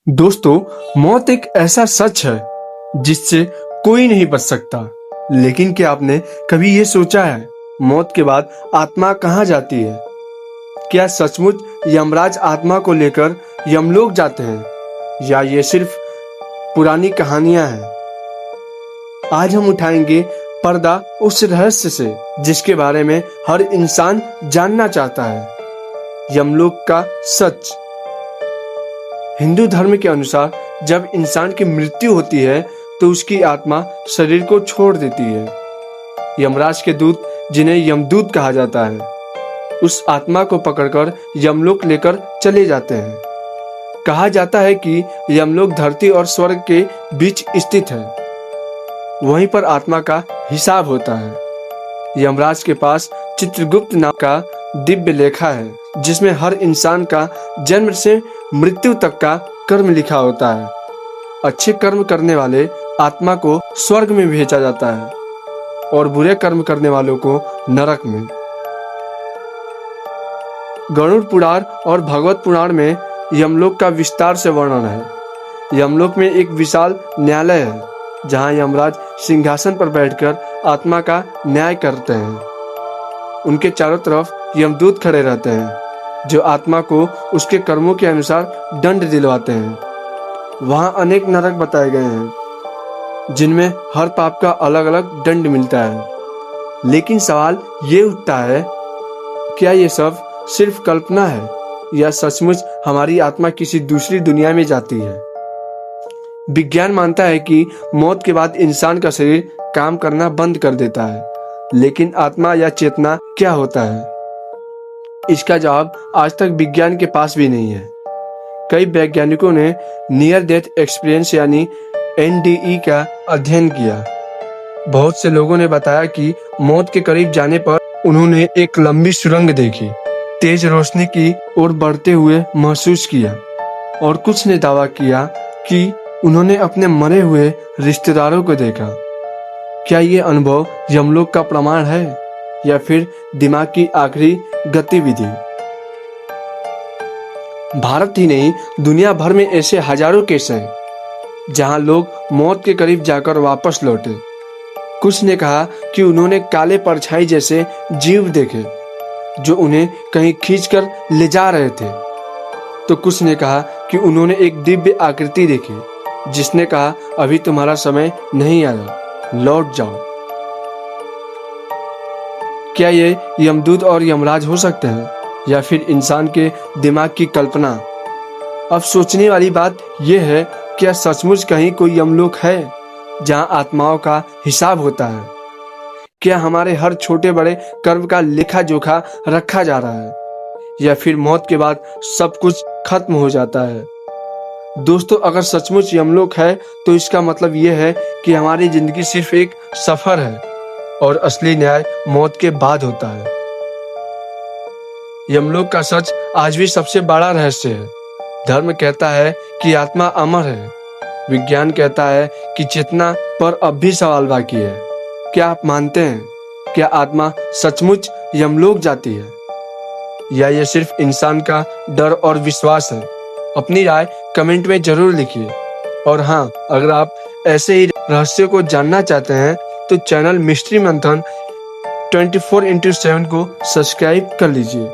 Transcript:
दोस्तों, मौत एक ऐसा सच है जिससे कोई नहीं बच सकता। लेकिन क्या आपने कभी ये सोचा है, मौत के बाद आत्मा कहाँ जाती है? क्या सचमुच यमराज आत्मा को लेकर यमलोक जाते हैं, या ये सिर्फ पुरानी कहानियां हैं? आज हम उठाएंगे पर्दा उस रहस्य से जिसके बारे में हर इंसान जानना चाहता है, यमलोक का सच। हिंदू धर्म के अनुसार जब इंसान की मृत्यु होती है तो उसकी आत्मा शरीर को छोड़ देती है। यमराज के दूत, जिन्हें यमदूत कहा जाता है, उस आत्मा को पकड़कर यमलोक लेकर चले जाते हैं। कहा जाता है कि यमलोक धरती और स्वर्ग के बीच स्थित है। वहीं पर आत्मा का हिसाब होता है। यमराज के पास चित्रगुप्त नाम का दिव्य लेखा है, जिसमें हर इंसान का जन्म से मृत्यु तक का कर्म लिखा होता है। अच्छे कर्म करने वाले आत्मा को स्वर्ग में भेजा जाता है और बुरे कर्म करने वालों को नरक में। गरुड़ पुराण और भगवत पुराण में यमलोक का विस्तार से वर्णन है। यमलोक में एक विशाल न्यायालय है, जहां यमराज सिंहासन पर बैठकर आत्मा का न्याय करते हैं। उनके चारों तरफ यमदूत खड़े रहते हैं, जो आत्मा को उसके कर्मों के अनुसार दंड दिलवाते हैं। वहां अनेक नरक बताए गए हैं, जिनमें हर पाप का अलग अलग दंड मिलता है। लेकिन सवाल ये उठता है, क्या ये सब सिर्फ कल्पना है, या सचमुच हमारी आत्मा किसी दूसरी दुनिया में जाती है? विज्ञान मानता है कि मौत के बाद इंसान का शरीर काम करना बंद कर देता है, लेकिन आत्मा या चेतना क्या होता है? इसका जवाब आज तक विज्ञान के पास भी नहीं है। कई वैज्ञानिकों ने नियर डेथ एक्सपीरियंस यानी NDE का अध्ययन किया। बहुत से लोगों ने बताया कि मौत के करीब जाने पर उन्होंने एक लंबी सुरंग देखी, तेज रोशनी की ओर बढ़ते हुए महसूस किया, और कुछ ने दावा किया कि उन्होंने अपने मरे हुए रिश्तेदारों को देखा। क्या ये अनुभव यमलोक का प्रमाण है, या फिर दिमाग की आखिरी गतिविधि? भारत ही नहीं, दुनिया भर में ऐसे हजारों केस हैं जहां लोग मौत के करीब जाकर वापस लौटे। कुछ ने कहा कि उन्होंने काले परछाई जैसे जीव देखे जो उन्हें कहीं खींचकर ले जा रहे थे, तो कुछ ने कहा कि उन्होंने एक दिव्य आकृति देखी जिसने कहा, अभी तुम्हारा समय नहीं आया, लौट जाओ। क्या ये यमदूत और यमराज हो सकते हैं, या फिर इंसान के दिमाग की कल्पना? अब सोचने वाली बात यह है, क्या सचमुच कहीं कोई यमलोक है जहां आत्माओं का हिसाब होता है? क्या हमारे हर छोटे बड़े कर्म का लेखा जोखा रखा जा रहा है, या फिर मौत के बाद सब कुछ खत्म हो जाता है? दोस्तों, अगर सचमुच यमलोक है तो इसका मतलब यह है कि हमारी जिंदगी सिर्फ एक सफर है और असली न्याय मौत के बाद होता है। यमलोक का सच आज भी सबसे बड़ा रहस्य है। धर्म कहता है कि आत्मा अमर है। विज्ञान कहता है कि चेतना पर अब भी सवाल बाकी है। क्या आप मानते हैं, क्या आत्मा सचमुच यमलोक जाती है, या ये सिर्फ इंसान का डर और विश्वास है? अपनी राय कमेंट में जरूर लिखिए। और हाँ, अगर आप ऐसे ही रहस्यों को जानना चाहते हैं तो चैनल मिस्ट्री मंथन 24x7 को सब्सक्राइब कर लीजिए।